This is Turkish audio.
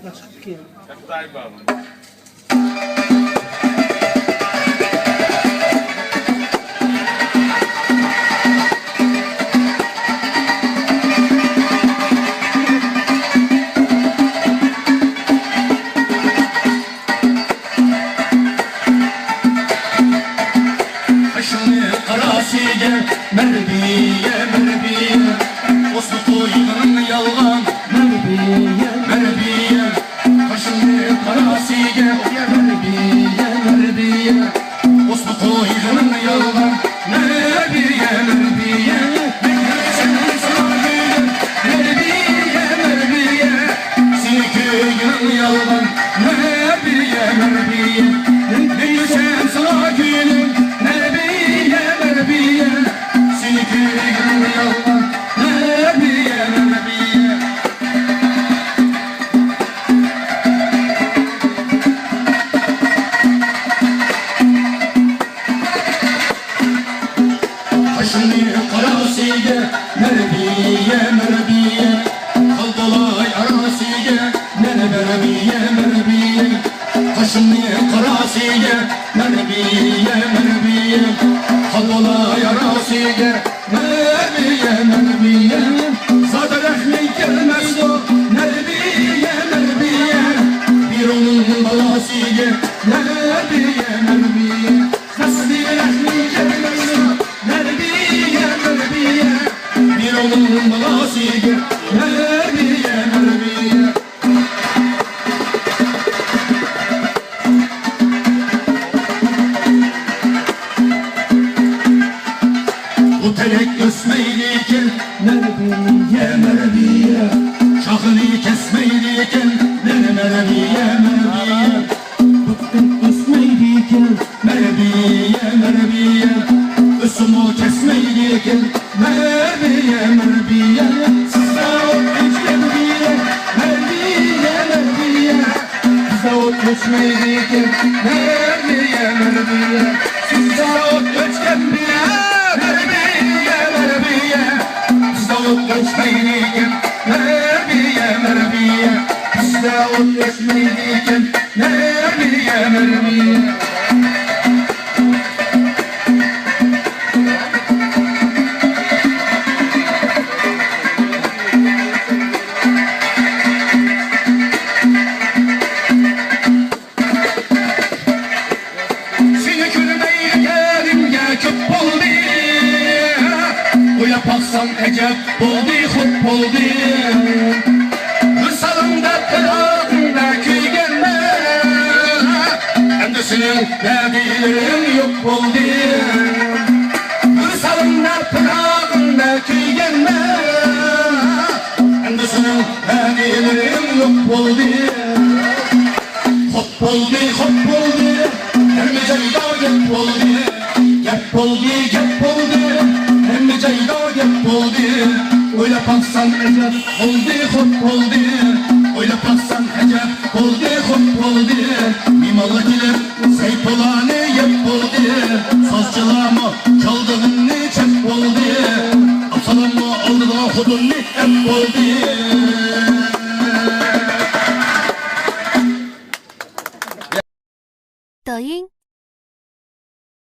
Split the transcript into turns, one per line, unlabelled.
Çıkıp ki.
Tayyip abi.
Karasiye, merbiye, merbiye, Oslu koyunun yalgan, merbiye, merbiye, kaşını karasiye, merbiye, merbiye, Oslu koyunun yalgan, merbiye, merbiye, sen sargın, merbiye, merbiye, seni köyün yalgan, merbiye, merbiye, sen sargın, merbiye, merbiye, kaldolay arasiye, merbiye, merbiye, kaşını karasiye, merbiye, merbiye, kaldolay arasiye, merbiye, merbiye, zaten ehli gelmez o, merbiye, merbiye, bir onun balasiye, merbiye, merbiye, nasıl ehli gelmez o, merbiye, merbiye, bir onun balasiye, merbiye, merbiye. Bu telek ösmeyliyken, merbiye, merbiye, şahını kesmeyliyken, merbiye, merbiye, bu telek ösmeyliyken, merbiye, merbiye, üsümü kesmeyliyken, merbiye, merbiye, size o geçmeyliyken, merbiye, merbiye, size o geçmeyliyken, merbiye, merbiye, size o geçmeyliyken, geçmeyliyken, merbiye, merbiye, bizde o geçmeyliyken, merbiye, merbiye. Seni görmeye geldim ya çok oldu. Yaparsam ecep oldu, hop oldu. Kırsalımda kırağında köygenme, endüsünün dediğlerim yok oldu. Kırsalımda kırağında köygenme, endüsünün dediğlerim yok oldu. Hop oldu, hop oldu, hem ceyda gep oldu. Gep oldu, gep oldu, hem ceyda gep oldu. Öyle baksan ecep oldu, hop oldu. Öyle baksan ecep oldu, hop oldu. İmalı gelir, seyp olanı yep oldu. Sazcılama çaldığını çep oldu. Atalım mı aldı da hudunni hep oldu.